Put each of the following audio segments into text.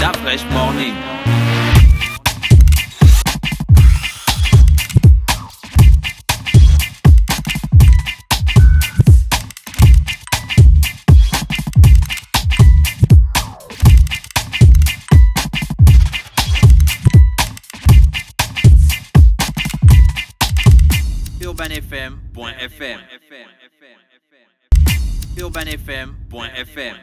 La Fresh Morning. UrbanFM.fm UrbanFM.fm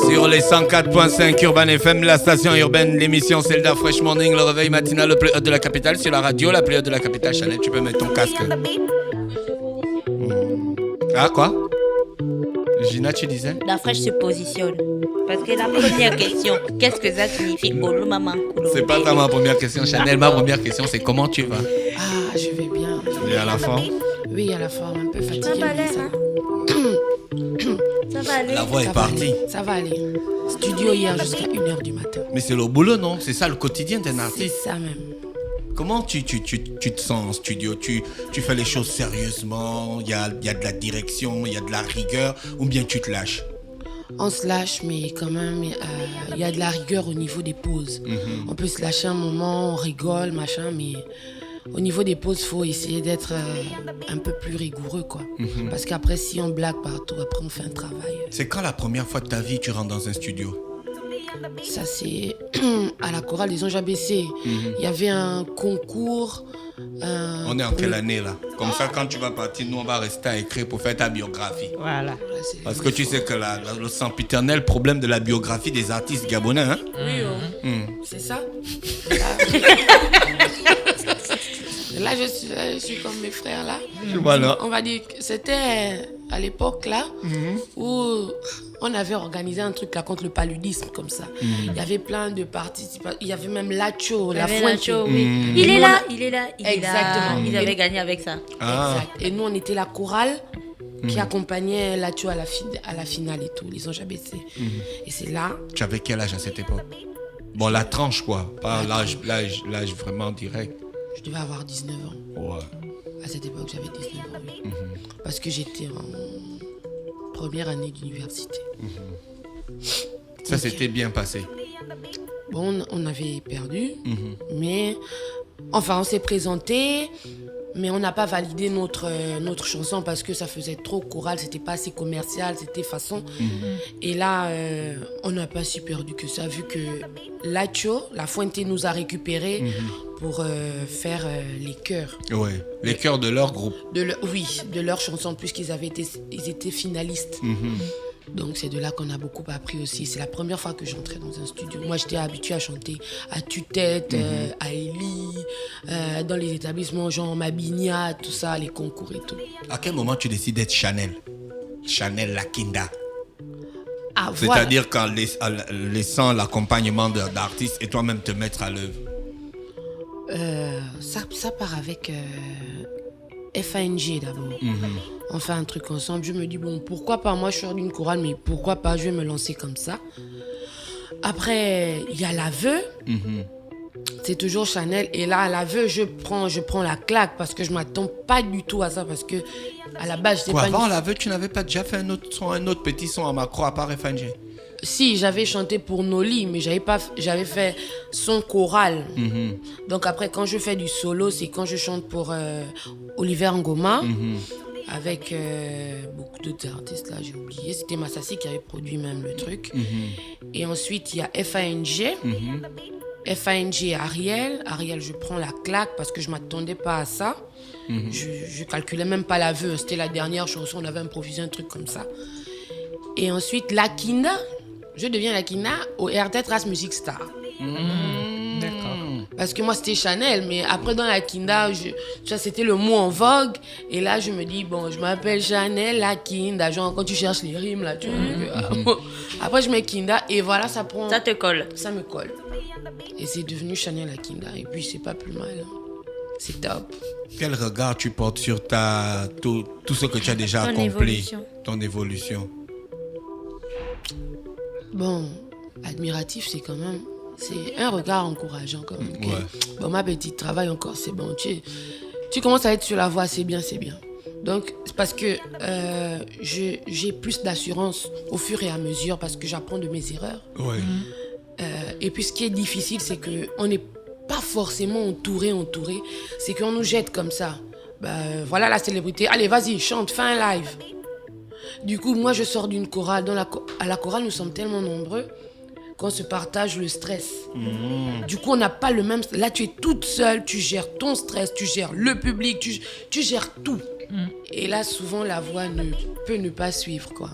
Sur les 104.5 Urban FM, la station urbaine, l'émission c'est le Fresh Morning, le réveil matinal, le plus haut de la capitale. Sur la radio, la plus haute de la capitale. Chanel, tu peux mettre ton casque. Ah, quoi? Gina, tu disais? La Fresh se positionne. Parce que la première question, qu'est-ce que ça signifie? Bolo maman. C'est pas ça ma première question, Chanel. Ma première question, c'est comment tu vas? Ah, je vais bien. Tu es à la forme? Oui, à la forme, un peu fatiguée. Ça va aller, hein? Ça va aller. La voix est partie. Ça va aller. Studio hier jusqu'à 1h du matin. Mais c'est le boulot, non? C'est ça le quotidien d'un artiste. C'est ça même. Comment tu te sens en studio? Tu fais les choses sérieusement? Il y a de la direction, il y a de la rigueur? Ou bien tu te lâches? On se lâche, mais quand même, il y a de la rigueur au niveau des pauses. On peut se lâcher un moment, on rigole, machin, mais au niveau des pauses, il faut essayer d'être un peu plus rigoureux, quoi. Parce qu'après, si on blague partout, après, on fait un travail. C'est quand la première fois de ta vie tu rentres dans un studio? Ça, c'est à la chorale des Anges ABC. Il y avait un concours. On est en quelle année là? Comme ça, quand tu vas partir, nous on va rester à écrire pour faire ta biographie. Voilà. Parce que tu sais que le sempiternel problème de la biographie des artistes gabonais, hein? Oui, c'est ça. Là, je suis comme mes frères là. Voilà. On va dire que c'était à l'époque là où on avait organisé un truc là contre le paludisme comme ça. Il y avait plein de participants. Il y avait même Lacho, la Fuente. Oui. Il est là. Exactement. Ils avaient gagné avec ça. Exact. Et nous, on était la chorale qui accompagnait Lacho à la finale et tout, les Anges ABC. Et c'est là. Tu avais quel âge à cette époque? Bon, la tranche quoi, pas l'âge vraiment direct. Je devais avoir 19 ans. Ouais. À cette époque, j'avais 19 ans, oui. Parce que j'étais en première année d'université. Ça s'était bien passé. Bon, on avait perdu, mais enfin, on s'est présenté, mais on n'a pas validé notre chanson parce que ça faisait trop choral, c'était pas assez commercial, c'était façon. Et là, on n'a pas si perdu que ça, vu que Lacho, la Fuente nous a récupérés pour faire les chœurs. Ouais, les chœurs de leur groupe. Oui, de leur chanson, puisqu'ils ils étaient finalistes. Donc c'est de là qu'on a beaucoup appris aussi. C'est la première fois que j'entrais dans un studio. Moi j'étais habituée à chanter à tue-tête, à Eli, dans les établissements genre Mabigna, tout ça, les concours et tout. À quel moment tu décides d'être Chanel Lakinda? Ah, voilà. C'est-à-dire qu'en laissant l'accompagnement d'artistes et toi-même te mettre à l'œuvre. Ça part avec FANG d'abord. On fait un truc ensemble. Je me dis, bon, pourquoi pas, moi je sors d'une chorale, mais pourquoi pas, je vais me lancer comme ça. Après, il y a l'aveu. C'est toujours Chanel. Et là, à l'aveu, je prends la claque parce que je ne m'attends pas du tout à ça. Parce que à la base, je Quoi, pas. avant l'aveu, tu n'avais pas déjà fait un autre petit son à Macro à part FNG? Si, j'avais chanté pour Noli, mais j'avais fait son choral. Donc après, quand je fais du solo, c'est quand je chante pour Oliver Ngoma, avec beaucoup d'autres artistes, là, j'ai oublié. C'était Massassi qui avait produit même le truc. Et ensuite, il y a FANG. FANG et Ariel. Ariel, je prends la claque parce que je ne m'attendais pas à ça. Je calculais même pas l'aveu. C'était la dernière chanson, on avait improvisé un truc comme ça. Et ensuite, Lakinda. Je deviens Lakinda au RT Trace Music Star. D'accord. Parce que moi, c'était Chanel, mais après, dans Lakinda, c'était le mot en vogue. Et là, je me dis, bon, je m'appelle Chanel Lakinda. Genre, quand tu cherches les rimes, là, tu vois. Après, je mets Kinda et voilà, ça prend. Ça te colle. Ça me colle. Et c'est devenu Chanel Lakinda. Et puis, c'est pas plus mal. C'est top. Quel regard tu portes sur tout ce que tu as déjà accompli, ton évolution? Bon, admiratif, c'est quand même... C'est un regard encourageant quand même. Ouais. Bon, ma petite, travaille encore, c'est bon. Tu commences à être sur la voie, c'est bien, c'est bien. Donc, c'est parce que j'ai plus d'assurance au fur et à mesure parce que j'apprends de mes erreurs. Ouais. Et puis, ce qui est difficile, c'est qu'on n'est pas forcément entouré. C'est qu'on nous jette comme ça. Voilà la célébrité. Allez, vas-y, chante, fais un live. Du coup, moi, je sors d'une chorale. À la chorale, nous sommes tellement nombreux qu'on se partage le stress. Du coup, on n'a pas le même... Là, tu es toute seule, tu gères ton stress, tu gères le public, tu gères tout. Et là, souvent, la voix peut ne pas suivre, quoi.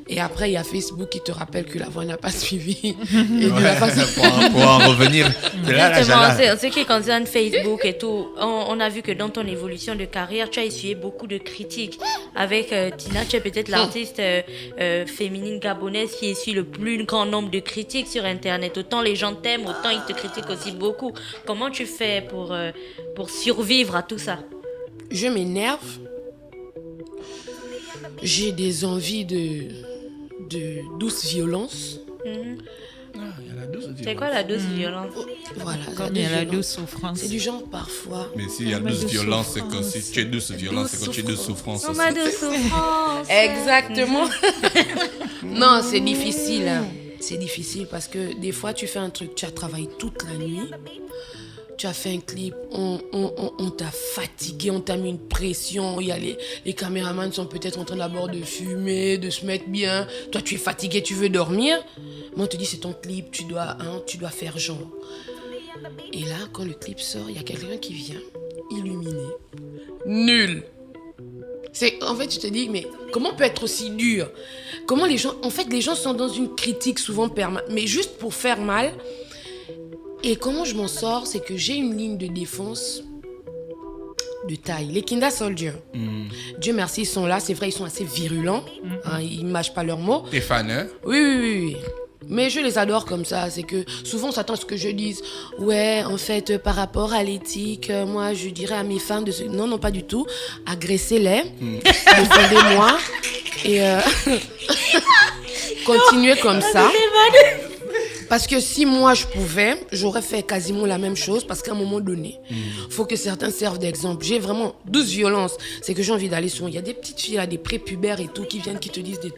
Et après, il y a Facebook qui te rappelle que la voix n'a pas suivi. Et de la façon... pour en revenir. C'est là, Justement, là. en ce qui concerne Facebook et tout, on a vu que dans ton évolution de carrière, tu as essuyé beaucoup de critiques. Avec Tina, tu es peut-être l'artiste féminine gabonaise qui essuie le plus grand nombre de critiques sur Internet. Autant les gens t'aiment, autant ils te critiquent aussi beaucoup. Comment tu fais pour survivre à tout ça? Je m'énerve. J'ai des envies de douce violence. C'est quoi la douce violence? Voilà. Comme il y a la douce souffrance. C'est du genre parfois. Mais s'il y a douce violence, c'est quand si tu es douce violence, c'est quand tu es douce souffrance Oh, aussi. ma douce souffrance. Exactement. Non, c'est difficile. Hein. C'est difficile parce que des fois, tu fais un truc, tu as travaillé toute la nuit. Tu as fait un clip, on t'a fatigué, on t'a mis une pression. Il y a les caméramans sont peut-être en train d'abord de fumer, de se mettre bien. Toi, tu es fatigué, tu veux dormir. Moi, on te dit, c'est ton clip, tu dois faire genre. Et là, quand le clip sort, il y a quelqu'un qui vient, illuminé. Nul. En fait, je te dis, mais comment on peut être aussi dur? Comment les gens... En fait, les gens sont dans une critique souvent permanente, mais juste pour faire mal. Et comment je m'en sors, c'est que j'ai une ligne de défense de taille. Les Kinda Soldiers, Dieu merci, ils sont là. C'est vrai, ils sont assez virulents. Hein, ils ne mâchent pas leurs mots. T'es fan, hein? Oui. Mais je les adore comme ça. C'est que souvent, on s'attend à ce que je dise. Ouais, en fait, par rapport à l'éthique, moi, je dirais à mes fans de se... Non, pas du tout. Agressez-les. Défendez-moi. Et continuez comme ça. Parce que si moi je pouvais, j'aurais fait quasiment la même chose parce qu'à un moment donné, faut que certains servent d'exemple. J'ai vraiment douce violence. C'est que j'ai envie d'aller souvent. Il y a des petites filles, là, des prépubères et tout, qui viennent, qui te disent des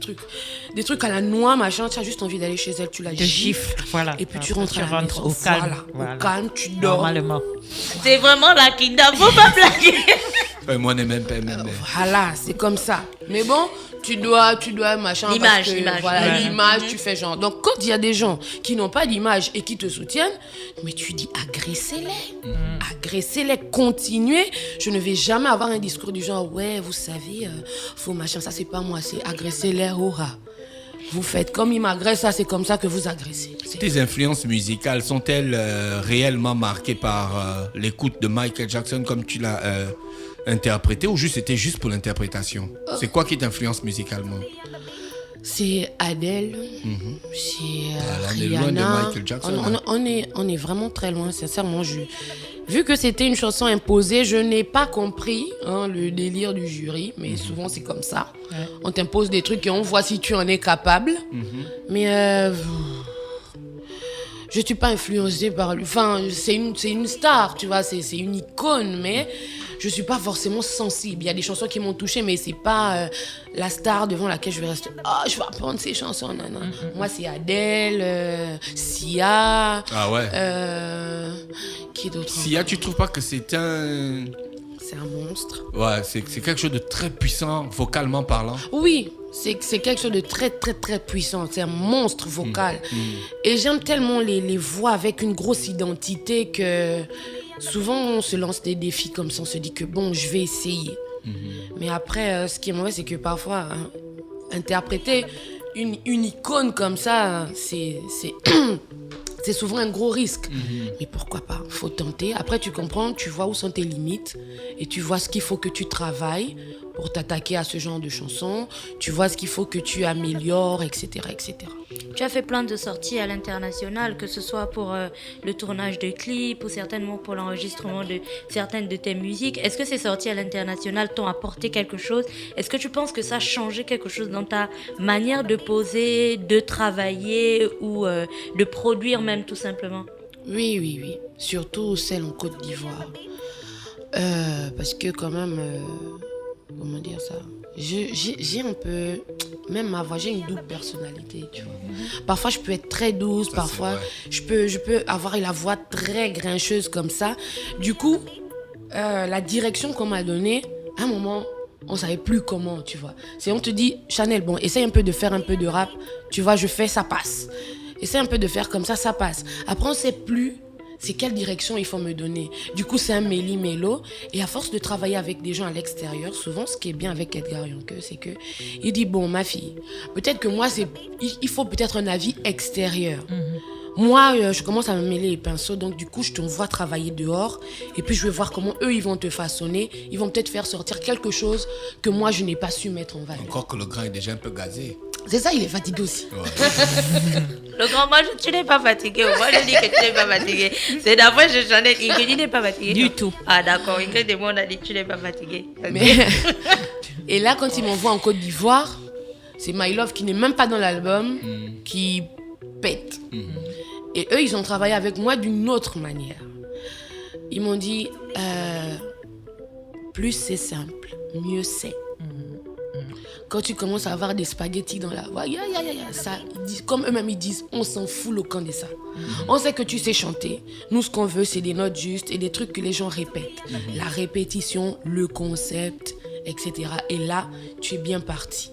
trucs à la noix, machin. Tu as juste envie d'aller chez elles, tu la gifles. Voilà. Et puis tu rentres à la maison. au calme. Voilà. Au calme, tu dors. Normalement. C'est vraiment la Kinda, faut pas blaguer. Ouais, moi, on n'est même pas même. Voilà, c'est comme ça. Mais bon, tu dois machin. L'image, parce que, l'image. Voilà, Ouais. l'image, tu fais genre. Donc, quand il y a des gens qui n'ont pas d'image et qui te soutiennent, mais tu dis agressez-les. Agressez-les, continuez. Je ne vais jamais avoir un discours du genre, ouais, vous savez, faut machin. Ça, c'est pas moi, c'est agressez-les, aura. Vous faites comme ils m'agressent, ça, c'est comme ça que vous agressez. Tes influences musicales sont-elles réellement marquées par l'écoute de Michael Jackson comme tu l'as interprété ou c'était juste pour l'interprétation? C'est quoi qui t'influence musicalement? C'est Adele, c'est on est Rihanna. loin de Michael Jackson, On est vraiment très loin, sincèrement. Vu que c'était une chanson imposée, je n'ai pas compris le délire du jury, mais souvent c'est comme ça. Ouais. On t'impose des trucs et on voit si tu en es capable. Mais je ne suis pas influencée par lui. Enfin, c'est une star, tu vois, c'est une icône, mais je ne suis pas forcément sensible. Il y a des chansons qui m'ont touchée, mais ce n'est pas la star devant laquelle je vais rester. Ah, je vais apprendre ces chansons. Non. Moi, c'est Adele, Sia. Ah ouais. Qui d'autre? Sia, tu ne trouves pas que c'est un... C'est un monstre. Ouais, c'est quelque chose de très puissant, vocalement parlant. Oui, c'est quelque chose de très, très, très puissant. C'est un monstre vocal. Et j'aime tellement les voix avec une grosse identité que souvent, on se lance des défis comme ça. On se dit que bon, je vais essayer. Mais après, ce qui est mauvais, c'est que parfois, interpréter une icône comme ça, c'est souvent un gros risque. Mais pourquoi pas? Faut tenter. Après, tu comprends, tu vois où sont tes limites et tu vois ce qu'il faut que tu travailles pour t'attaquer à ce genre de chansons. Tu vois ce qu'il faut que tu améliores, etc., etc. Tu as fait plein de sorties à l'international, que ce soit pour le tournage de clips ou certainement pour l'enregistrement de certaines de tes musiques. Est-ce que ces sorties à l'international t'ont apporté quelque chose? Est-ce que tu penses que ça a changé quelque chose dans ta manière de poser, de travailler ou de produire même tout simplement? Oui. Surtout celle en Côte d'Ivoire. Parce que quand même, comment dire ça, j'ai un peu, même ma voix, j'ai une double personnalité, tu vois. Parfois, je peux être très douce, Ça, parfois, c'est je peux avoir la voix très grincheuse comme ça. Du coup, la direction qu'on m'a donnée, à un moment, on savait plus comment, tu vois. C'est on te dit, Chanel, bon, essaye un peu de faire un peu de rap, tu vois, je fais, ça passe. Essaye un peu de faire comme ça passe. Après, on sait plus c'est quelle direction il faut me donner. Du coup, c'est un méli-mélo. Et à force de travailler avec des gens à l'extérieur, souvent, ce qui est bien avec Edgar Yonke, c'est que il dit, bon, ma fille, peut-être que moi, il faut peut-être un avis extérieur. Moi, je commence à me mêler les pinceaux, donc du coup, je te vois travailler dehors. Et puis, je vais voir comment eux, ils vont te façonner. Ils vont peut-être faire sortir quelque chose que moi, je n'ai pas su mettre en valeur. Encore que le grand est déjà un peu gazé. C'est ça, il est fatigué aussi. Ouais. Le grand, moi, tu n'es pas fatigué. Moi, je dis que tu n'es pas fatigué. C'est d'après je Chanel, Ingrid, tu n'es pas fatigué. Du tout. Ah, d'accord. Ingrid et moi, on a dit que tu n'es pas fatigué. Mais... Et là, quand ils m'envoient en Côte d'Ivoire, c'est My Love qui n'est même pas dans l'album, qui pète. Et eux, ils ont travaillé avec moi d'une autre manière. Ils m'ont dit, plus c'est simple, mieux c'est. Quand tu commences à avoir des spaghettis dans la voix, ça, comme eux-mêmes ils disent, on s'en fout le camp de ça. On sait que tu sais chanter. Nous, ce qu'on veut, c'est des notes justes et des trucs que les gens répètent. La répétition, le concept, etc. Et là, tu es bien parti.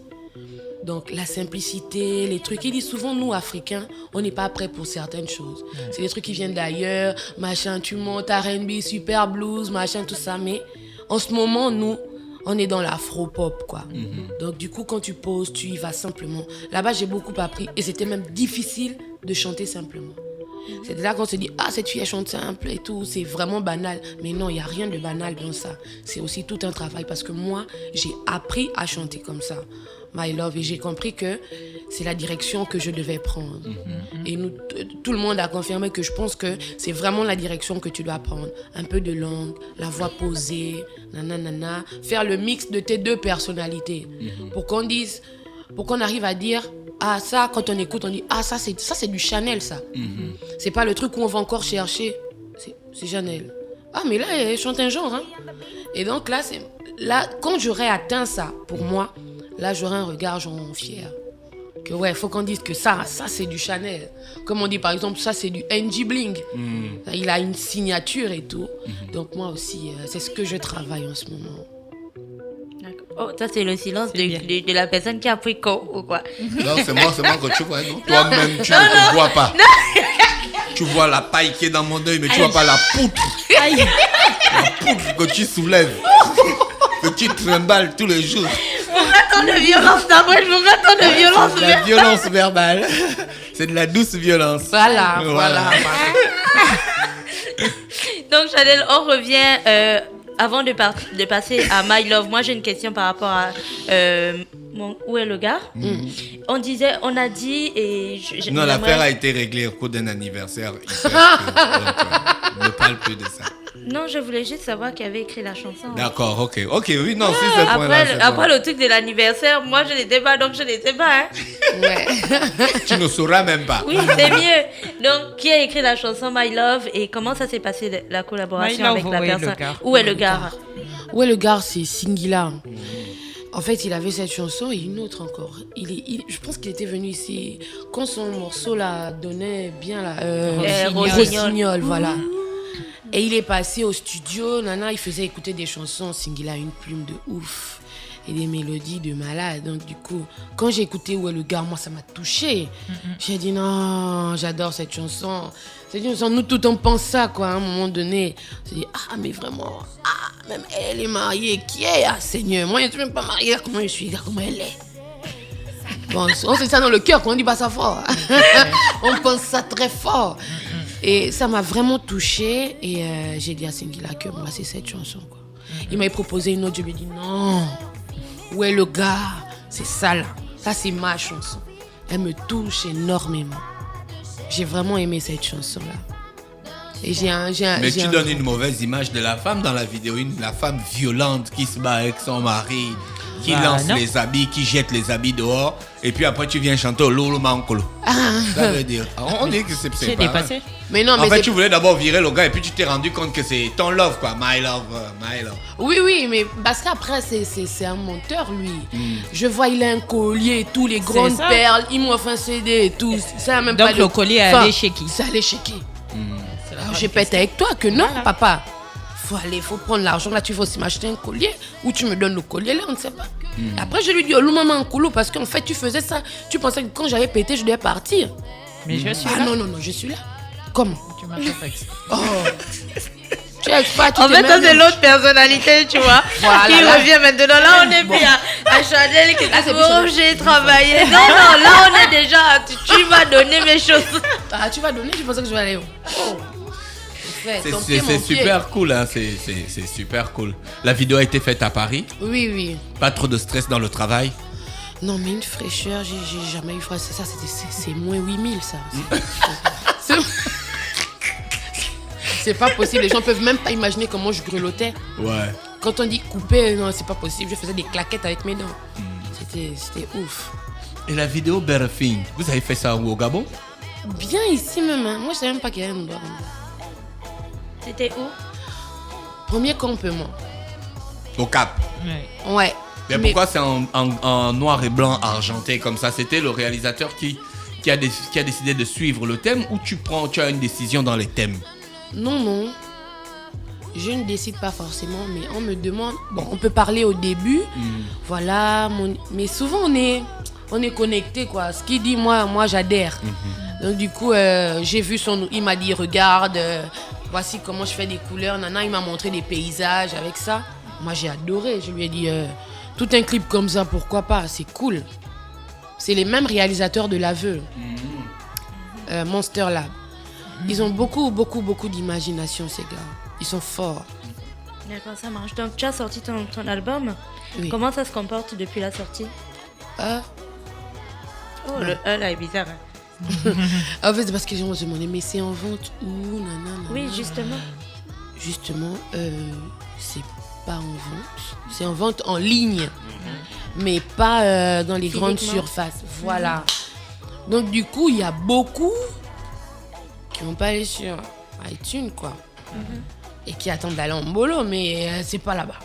Donc, la simplicité, les trucs. Ils disent souvent, nous, Africains, on n'est pas prêts pour certaines choses. C'est des trucs qui viennent d'ailleurs, machin, tu montes R&B, super blues, machin, tout ça. Mais en ce moment, nous, on est dans l'afro-pop, quoi. Donc, du coup, quand tu poses, tu y vas simplement. Là-bas, j'ai beaucoup appris et c'était même difficile de chanter simplement. C'est là qu'on se dit, ah, cette fille, elle chante simple et tout, c'est vraiment banal. Mais non, il n'y a rien de banal dans ça. C'est aussi tout un travail parce que moi, j'ai appris à chanter comme ça, My Love, et j'ai compris que c'est la direction que je devais prendre. Et nous, tout le monde a confirmé que je pense que c'est vraiment la direction que tu dois prendre. Un peu de langue, la voix posée, nanana, faire le mix de tes deux personnalités. Pour qu'on dise, pour qu'on arrive à dire, ah ça, quand on écoute, on dit, ah ça c'est du Chanel, ça. C'est pas le truc où on va encore chercher, c'est Chanel. Ah mais là, elle chante un genre. Hein. Et donc là, quand j'aurais atteint ça, pour moi, là j'aurais un regard genre fier. Que ouais, faut qu'on dise que ça c'est du Chanel. Comme on dit par exemple, ça c'est du NG Bling. Il a une signature et tout. Donc moi aussi, c'est ce que je travaille en ce moment. Oh, ça, c'est le silence de la personne qui a pris co ou quoi. Non, c'est moi que tu vois, non? Toi-même, tu ne te vois pas. Tu vois la paille qui est dans mon œil, mais tu vois pas la poutre. La poutre que tu soulèves. Que tu trimbales tous les jours. Je vous raconte de violence d'abord, je vous raconte de violence. C'est de la violence verbale. C'est de la douce violence. Voilà. Donc, Chanel, on revient... avant de passer à My Love, moi j'ai une question par rapport à où est le gars. On a dit et non, l'affaire a été réglée au cours d'un anniversaire. Ne parle plus de ça. Non, je voulais juste savoir qui avait écrit la chanson. D'accord, ok, oui, non, si c'est après le truc de l'anniversaire, moi je n'étais pas, donc je n'étais pas. Hein. Ouais. Tu ne sauras même pas. Oui, c'est mieux. Donc, qui a écrit la chanson My Love et comment ça s'est passé la collaboration avec la personne? Où est le gars? Où est le gars? C'est Singila. En fait, il avait cette chanson et une autre encore. Je pense qu'il était venu ici quand son morceau là donnait bien la Rossignol, voilà. Et il est passé au studio, il faisait écouter des chansons. Singila a une plume de ouf et des mélodies de malade. Donc du coup, quand j'ai écouté Où est le gars, moi ça m'a touchée. J'ai dit non, j'adore cette chanson. C'est une chanson, nous tout on pense ça quoi. À un moment donné, on s'est dit ah mais vraiment, même elle est mariée, qui est Seigneur, moi je ne suis même pas mariée, comment je suis, comment elle est. Bon, on sait ça dans le cœur, quand on dit pas ça fort. On pense ça très fort. Et ça m'a vraiment touchée et j'ai dit à Singila que moi c'est cette chanson quoi. Il m'a proposé une autre, je lui ai dit non. Où est le gars? C'est ça là. Ça c'est ma chanson. Elle me touche énormément. J'ai vraiment aimé cette chanson là. Et mais tu donnes une mauvaise image de la femme dans la vidéo, la femme violente qui se bat avec son mari. qui lance les habits, qui jette les habits dehors, et puis après tu viens chanter au Lolo Mankolo. Ça veut dire, on dit que c'est C'est pas dépassé. Mais non, En mais fait, c'est- tu voulais d'abord virer le gars, et puis tu t'es rendu compte que c'est ton love, quoi. My love, my love. Oui, mais parce qu'après, c'est un menteur, lui. Je vois, il a un collier et tout, les grandes ça. perles, il m'offre un CD et tout. Ça a même Donc pas de- le collier est Enfin, allé chez qui? C'est allé chez qui? Alors, j'ai pété avec toi que non, papa. Faut prendre l'argent, là, tu vas aussi m'acheter un collier, ou tu me donnes le collier, là, on ne sait pas. Après, je lui dis, oh, maman, un coulo, parce qu'en fait, tu faisais ça. Tu pensais que quand j'avais pété, je devais partir. Mais je suis Ah là. non, je suis là. Comment? Tu m'as fait texte. Oh. Tu es pas, tu En t'es fait, ça, même- c'est l'autre personnalité, tu vois. Voilà, qui là. revient maintenant. Là, on est plus à Chanel qui Là, c'est dit, plus oh, Chanel. j'ai travaillé. Non, là, on est déjà. Tu vas donner mes choses. Ah, tu vas donner, je pensais que je vais aller où? Oh. Frère, ton pied, C'est mon pied. super cool, hein. C'est super cool. La vidéo a été faite à Paris. Oui. Pas trop de stress dans le travail. Non, mais une fraîcheur, j'ai jamais eu froid. C'est moins 8000, ça. C'est- C'est pas possible. Les gens peuvent même pas imaginer comment je grelottais. Ouais. Quand on dit couper, non, c'est pas possible. Je faisais des claquettes avec mes dents. C'était ouf. Et la vidéo Better Thing, vous avez fait ça où, au Gabon? Bien ici même. Hein. Moi, je savais même pas qu'il y avait un endroit. C'était où? Premier campement. Au Cap. Ouais. Ouais. Mais pourquoi c'est en noir et blanc argenté comme ça? C'était le réalisateur qui a décidé de suivre le thème, ou tu as une décision dans les thèmes? Non. Je ne décide pas forcément, mais on me demande. Bon, on peut parler au début. Voilà. Mais souvent, on est connecté, quoi. Ce qu'il dit, moi j'adhère. Donc, du coup, j'ai vu il m'a dit, regarde, voici comment je fais des couleurs. Nana, il m'a montré des paysages avec ça. Moi, j'ai adoré. Je lui ai dit, tout un clip comme ça, pourquoi pas? C'est cool. C'est les mêmes réalisateurs de l'aveu. Monster Lab. Ils ont beaucoup d'imagination, ces gars. Ils sont forts. D'accord, ça marche. Donc, tu as sorti ton album. Oui. Comment ça se comporte depuis la sortie? Ah, Oh, le E là est bizarre. Hein. en fait, c'est parce que les gens se demandaient, mais c'est en vente où? Nanana. Oui, justement. Justement, c'est pas en vente. C'est en vente en ligne. Mais pas dans les grandes Physiquement. surfaces. Voilà. Donc, du coup, il y a beaucoup qui vont pas aller sur iTunes, quoi. Et qui attendent d'aller en bolo, mais c'est pas là-bas.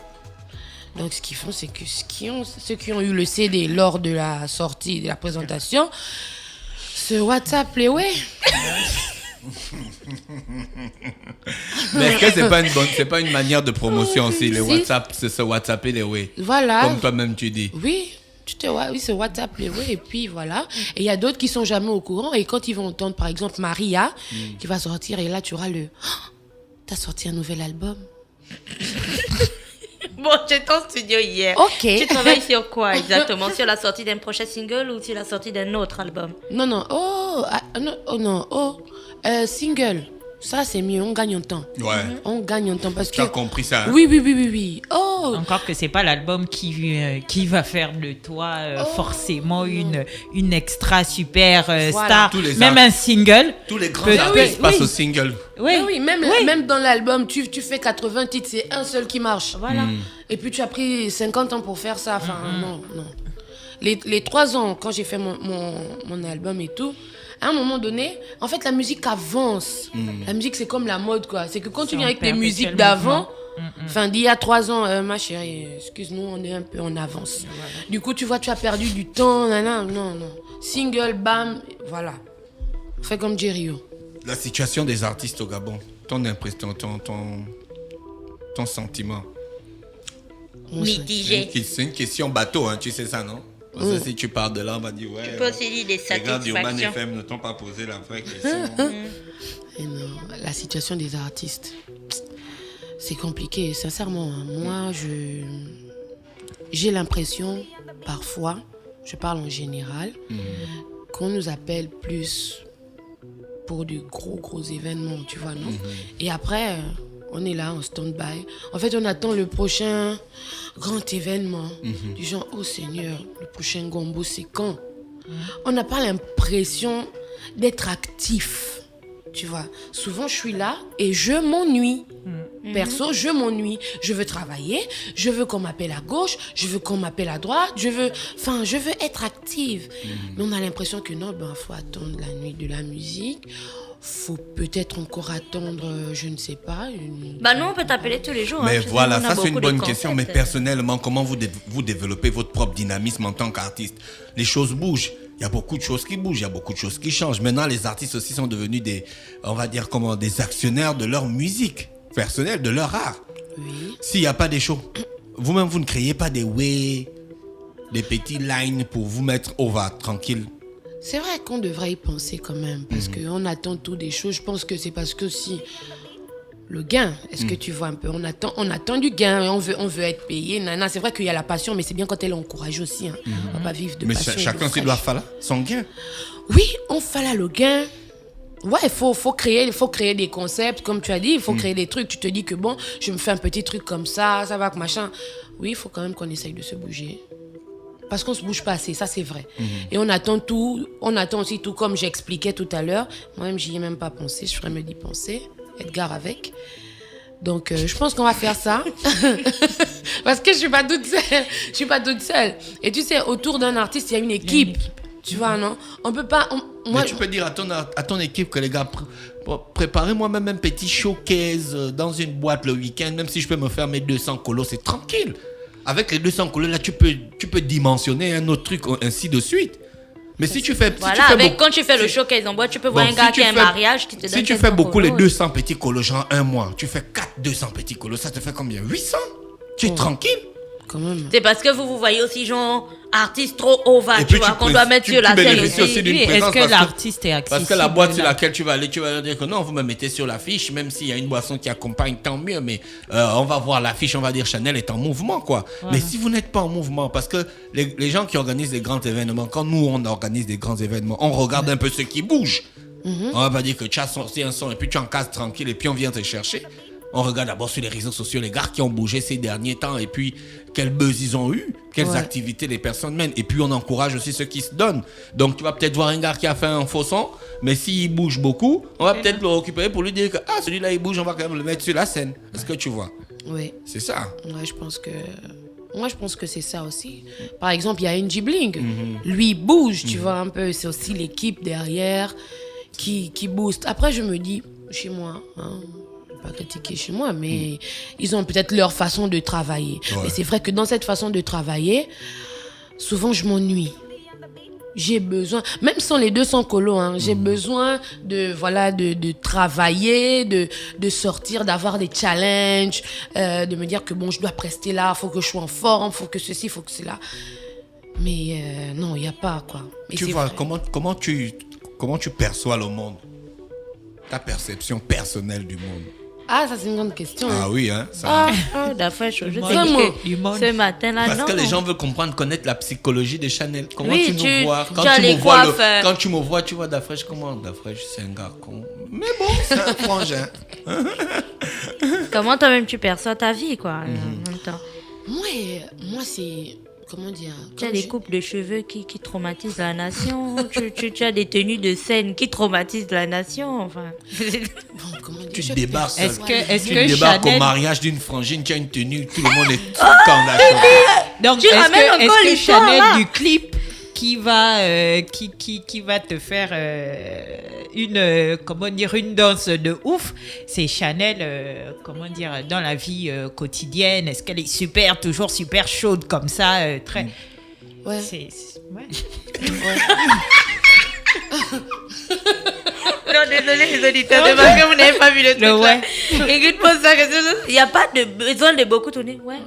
Donc, ce qu'ils font, c'est que ceux qui ont eu le CD lors de la sortie, de la présentation, ce WhatsApp, les ouais. Mais est-ce que c'est pas une manière de promotion aussi, les Si. WhatsApp, c'est se WhatsApper les ouais. Voilà. Comme toi-même tu dis. Oui, oui, c'est WhatsApp, les ouais, et puis voilà. Et il y a d'autres qui sont jamais au courant, et quand ils vont entendre, par exemple, Maria, qui va sortir, et là, tu auras le... Oh, t'as sorti un nouvel album? Bon, j'ai ton studio hier. Ok. Tu travailles sur quoi exactement? Sur la sortie d'un prochain single ou sur la sortie d'un autre album? Non. Single. Ça, c'est mieux. On gagne en temps. Ouais. On gagne en temps parce que... Tu as compris ça, hein? Oui. Oh, Encore que c'est pas l'album qui va faire de toi forcément une extra super star. Tous les Même arts. un single. Tous les grands Peut- artistes oui, passent oui. au single. oui, même dans l'album, tu fais 80 titres, c'est un seul qui marche. Voilà. Et puis tu as pris 50 ans pour faire ça. Enfin, non. Les 3 ans, quand j'ai fait mon album et tout, à un moment donné, en fait, la musique avance. La musique, c'est comme la mode, quoi. C'est que quand tu C'est viens en avec les perpétuel musiques d'avant, mouvement. enfin, d'il y a 3 ans, ma chérie, excuse-nous, on est un peu en avance. Du coup, tu vois, tu as perdu du temps. Non. Single, bam, voilà. Fais comme Jerry-O. La situation des artistes au Gabon, ton impression, ton sentiment. Mitigé. C'est une question bateau, hein, tu sais ça, non? Parce que si tu parles de là, on va dire ouais. Tu peux aussi dire des Les gars d'Urban satisfactions. FM ne t'ont pas posé la vraie question. Et non, la situation des artistes, c'est compliqué, sincèrement. Hein. Moi, j'ai l'impression, parfois, je parle en général, qu'on nous appelle plus pour de gros événements, tu vois, non? Et après, on est là en stand-by. En fait, on attend le prochain grand événement. Du genre, oh Seigneur, le prochain Gombo, c'est quand? On n'a pas l'impression d'être actif. Tu vois, souvent je suis là et je m'ennuie. Perso, je m'ennuie. Je veux travailler. Je veux qu'on m'appelle à gauche. Je veux qu'on m'appelle à droite. Je veux être active. Mais on a l'impression que non, faut attendre la nuit de la musique. Faut peut-être encore attendre, je ne sais pas. Nous, on peut t'appeler tous les jours. Mais hein, voilà, on a ça c'est une beaucoup de bonne question. Mais concepts. personnellement, comment vous développez votre propre dynamisme en tant qu'artiste? Les choses bougent. Il y a beaucoup de choses qui bougent, il y a beaucoup de choses qui changent. Maintenant, les artistes aussi sont devenus des actionnaires de leur musique personnelle, de leur art. Oui. S'il n'y a pas des shows, vous-même, vous ne créez pas des petits lines pour vous mettre tranquille. C'est vrai qu'on devrait y penser quand même, parce qu'on attend tout des choses. Je pense que c'est parce que si le gain, est-ce que tu vois un peu, on attend du gain, on veut être payé. Nana, c'est vrai qu'il y a la passion, mais c'est bien quand elle est encouragée aussi. Hein. On va pas vivre de Mais passion. chacun de doit fraîche. faire son gain. Oui, on fait là le gain. Ouais, il faut créer des concepts, comme tu as dit, il faut créer des trucs. Tu te dis que bon, je me fais un petit truc comme ça va, machin. Oui, il faut quand même qu'on essaye de se bouger. Parce qu'on ne se bouge pas assez, ça c'est vrai. Et on attend aussi tout comme j'expliquais tout à l'heure. Moi-même, j'y ai même pas pensé, je ferais mieux d'y penser. Edgar avec. Donc, je pense qu'on va faire ça. Parce que je suis pas toute seule. Et tu sais, autour d'un artiste, il y a une équipe. Tu vois, non? On peut pas... Mais tu peux dire à ton équipe que les gars, préparez-moi même un petit showcase dans une boîte le week-end, même si je peux me faire mes 200 colos, c'est tranquille. Avec les 200 colos, là, tu peux dimensionner un autre truc, ainsi de suite. Mais si tu fais... Quand tu fais le showcase en boîte, tu peux voir un gars qui a un mariage qui te donne... Si tu fais beaucoup les 200 petits colos, genre un mois, tu fais 200 petits colos, ça te fait combien? 800? Tu es tranquille? Quand même. C'est parce que vous voyez aussi genre artiste trop haut va, Et tu puis vois, qu'on doit mettre sur la scène bénéficies aussi. aussi d'une Oui, est-ce présence que parce l'artiste est accessible? Parce que la boîte sur laquelle tu vas aller, tu vas leur dire que non, vous me mettez sur l'affiche, même s'il y a une boisson qui accompagne, tant mieux, mais on va voir l'affiche, on va dire Chanel est en mouvement, quoi. Mais si vous n'êtes pas en mouvement, parce que les gens qui organisent des grands événements, quand nous, on organise des grands événements, on regarde un peu ce qui bouge. On va pas dire que tu as sorti un son et puis tu en casses tranquille et puis on vient te chercher. On regarde d'abord sur les réseaux sociaux les gars qui ont bougé ces derniers temps et puis quel buzz ils ont eu, quelles activités les personnes mènent. Et puis on encourage aussi ceux qui se donnent. Donc tu vas peut-être voir un gars qui a fait un faux son, mais s'il bouge beaucoup, on va peut-être le récupérer pour lui dire que celui-là il bouge, on va quand même le mettre sur la scène. Est-ce que tu vois? Oui. C'est ça. Ouais, je pense que c'est ça aussi. Par exemple, il y a NG Bling. Lui, il bouge, tu vois, un peu. C'est aussi l'équipe derrière qui booste. Après, je me dis, chez moi, pas critiquer chez moi, mais ils ont peut-être leur façon de travailler. Ouais. Et c'est vrai que dans cette façon de travailler, souvent, je m'ennuie. J'ai besoin, même sans les 200 colos, j'ai besoin de travailler, de sortir, d'avoir des challenges, de me dire que bon, je dois rester là, faut que je sois en forme, faut que ceci, faut que cela. Mais non, il n'y a pas, quoi. Et Tu c'est vois, vrai. comment tu perçois le monde? Ta perception personnelle du monde. Ah, ça c'est une grande question. Ah oui, hein. Ça... D'après, je Du t'ai monde. dit Du monde. ce matin-là, Parce non. que les gens veulent connaître la psychologie de Chanel. Comment Oui, tu nous vois? tu as les coiffes. Quand tu me vois, tu vois Dafresh comment? Dafresh, c'est un gars con. Mais bon, c'est un frangin. Comment toi-même tu perçois ta vie, quoi, en même temps. Moi c'est... Comment dire? Tu as des coupes de cheveux qui traumatisent la nation. tu as des tenues de scène qui traumatisent la nation. Enfin. Bon, comment dire? Tu Je débarques. perçois Est-ce Tu que débarques Chanel... au mariage d'une frangine, tu as une tenue, tout le monde est scandaleux. Donc, Tu ramènes encore est-ce que l'histoire, Chanel là. du clip qui va te faire une danse de ouf, c'est Chanel, dans la vie quotidienne. Est-ce qu'elle est toujours super chaude comme ça, très... Ouais. Ouais. Non, désolé les auditeurs, c'est parce que vous n'avez pas vu le truc Le là. Écoute, pose ça, il n'y a pas de besoin de beaucoup tourner. Ouais.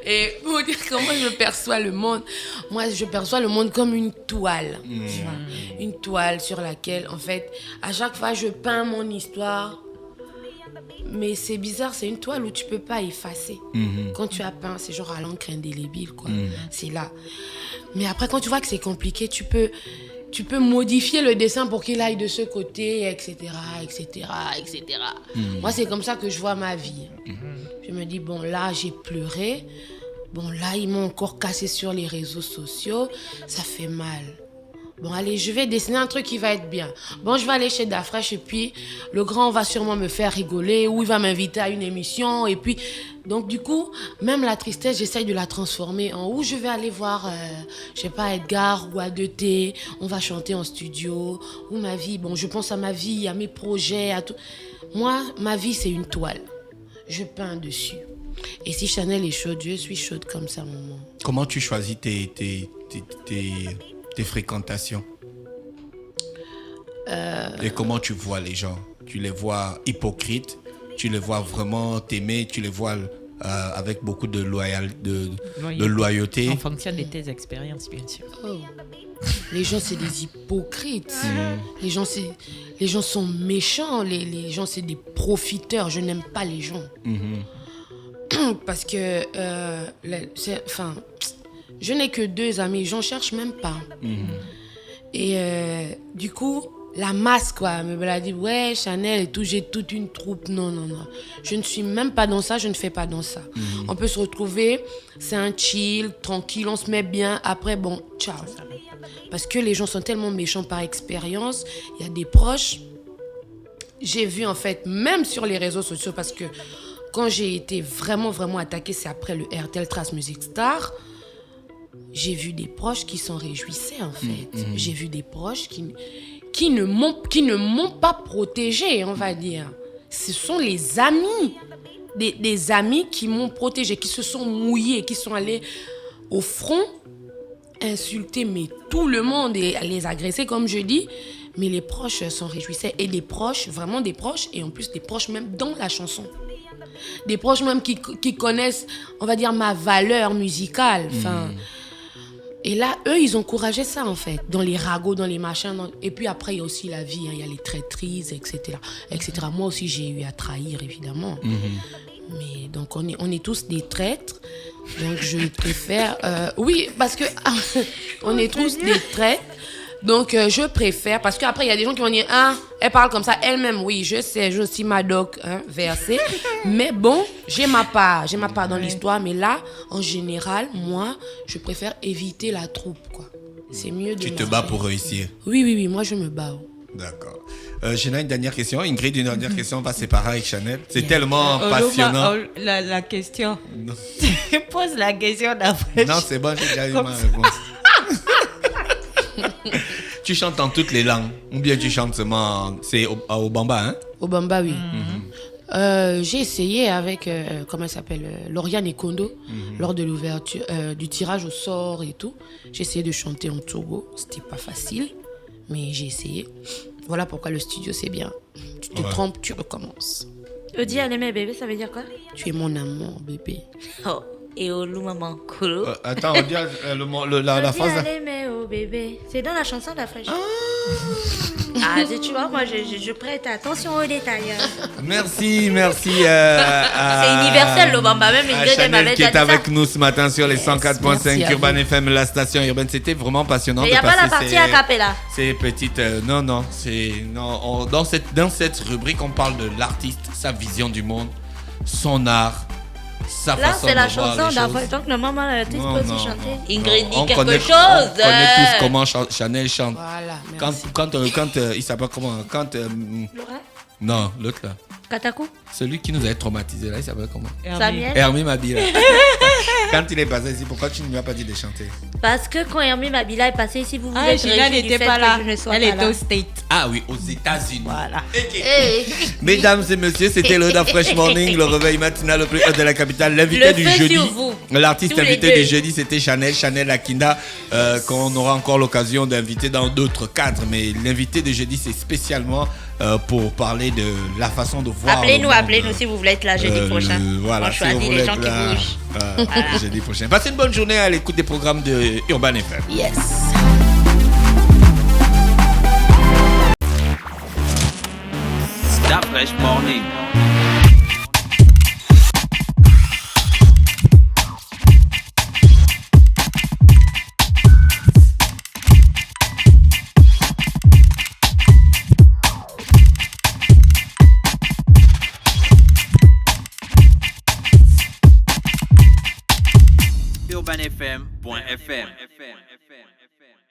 Et pour dire comment je perçois le monde, moi je perçois le monde comme une toile. Tu vois, une toile sur laquelle, en fait, à chaque fois je peins mon histoire. Mais c'est bizarre, c'est une toile où tu peux pas effacer. Quand tu as peint, c'est genre à l'encre indélébile, quoi. C'est là. Mais après, quand tu vois que c'est compliqué, tu peux modifier le dessin pour qu'il aille de ce côté, etc., etc., etc. Moi, c'est comme ça que je vois ma vie. Je me dis, bon, là, j'ai pleuré. Bon, là, ils m'ont encore cassé sur les réseaux sociaux. Ça fait mal. Bon, allez, je vais dessiner un truc qui va être bien. Bon, je vais aller chez Dafresh et puis le grand va sûrement me faire rigoler ou il va m'inviter à une émission. Et puis, donc du coup, même la tristesse, j'essaye de la transformer en où je vais aller voir, je sais pas, Edgar ou A2T. On va chanter en studio. Ou ma vie, bon, je pense à ma vie, à mes projets, à tout. Moi, ma vie, c'est une toile. Je peins dessus. Et si Chanel est chaude, je suis chaude comme ça, maman. Comment tu choisis tes fréquentations? Et comment tu vois les gens? Tu les vois hypocrites? Tu les vois vraiment t'aimer? Tu les vois avec beaucoup de loyauté? En fonction de tes expériences, bien sûr. Oh. Les gens, c'est des hypocrites. Les gens sont méchants. Les gens, c'est des profiteurs. Je n'aime pas les gens. Parce que, je n'ai que 2 amis. J'en cherche même pas. Et du coup, la masse, quoi. Me l'a dit, ouais, Chanel et tout, j'ai toute une troupe. Non. Je ne suis même pas dans ça, je ne fais pas dans ça. On peut se retrouver, c'est un chill, tranquille, on se met bien. Après, bon, ciao. Parce que les gens sont tellement méchants par expérience. Il y a des proches. J'ai vu, en fait, même sur les réseaux sociaux, parce que quand j'ai été vraiment attaquée, c'est après le RTL Trace Music Star. J'ai vu des proches qui s'en réjouissaient, en fait. J'ai vu des proches qui ne m'ont pas protégée, on va dire. Ce sont les amis, des amis qui m'ont protégée, qui se sont mouillés, qui sont allés au front insulter tout le monde et les agresser, comme je dis. Mais les proches s'en réjouissaient. Et des proches, vraiment des proches, et en plus des proches même dans la chanson. Des proches même qui connaissent, on va dire, ma valeur musicale. Et là, eux, ils encourageaient ça, en fait, dans les ragots, dans les machins. Et puis après, il y a aussi la vie, il y a les traîtrises, etc. Moi aussi, j'ai eu à trahir, évidemment. Mais donc, on est tous des traîtres. Donc, je préfère... oui, parce que on est tous des traîtres. Donc, je préfère... Parce qu'après, il y a des gens qui vont dire, elle parle comme ça elle-même. Oui, je sais, je suis ma doc versée. Mais bon, j'ai ma part dans l'histoire. Mais là, en général, moi, je préfère éviter la troupe, quoi. C'est mieux de... Tu te bats pour réussir? Oui, moi, je me bats. D'accord. J'ai une dernière question. Ingrid, une dernière question. On va se séparer avec Chanel. C'est tellement passionnant. La question. Pose la question d'après. Non, c'est bon, j'ai déjà eu ma réponse. Tu chantes en toutes les langues ou bien tu chantes seulement... C'est au bamba, hein? Au bamba, oui. J'ai essayé avec, comment elle s'appelle, Lauriane et Kondo, lors de l'ouverture, du tirage au sort et tout. J'ai essayé de chanter en Togo. C'était pas facile, mais j'ai essayé. Voilà pourquoi le studio, c'est bien. Tu te trompes, tu recommences. Odi elle aimait bébé, ça veut dire quoi? Tu es mon amour, bébé. Oh, et au loup maman cool. Attends, on dit la phrase... Odi elle aimait au bébé. C'est dans la chanson d'Afresh. Tu vois, moi je prête attention aux détails. Merci. C'est universel le bamba, même à Chanel qui est avec nous ce matin sur les 104.5 Urban FM, la station urbaine. C'était vraiment passionnant. Mais il n'y a pas la partie a cappella. C'est petite. Non. Dans cette rubrique, on parle de l'artiste, sa vision du monde, son art. Là, c'est la chanson d'Afresh. Donc, normalement, l'artiste peut aussi chanter. Ingrid dit quelque chose. On connaît tous comment Chanel chante. Voilà, Quand il s'appelle comment? Laura? Non, l'autre là. Katakou? Celui qui nous a traumatisés là, il s'appelle comment? Samuel? Hermine Mabila. Quand il est passé ici, pourquoi tu ne lui as pas dit de chanter? Parce que quand Hermine Mabila est passé ici, vous êtes Gina n'était pas là. Elle était au State. Ah oui, aux États-Unis. Voilà. Mesdames et messieurs, c'était le Fresh Morning, le réveil matinal le plus haut de la capitale. L'invité du jeudi, l'artiste invité du jeudi, c'était Chanel Akinda, qu'on aura encore l'occasion d'inviter dans d'autres cadres. Mais l'invité de jeudi, c'est spécialement pour parler de la façon de voir. Appelez-nous si vous voulez être là jeudi prochain. Voilà, on choisit les gens qui bougent. Voilà. Jeudi prochain. Passez une bonne journée à l'écoute des programmes de Urban FM. Yes. Fresh Morning. UrbanFM.fm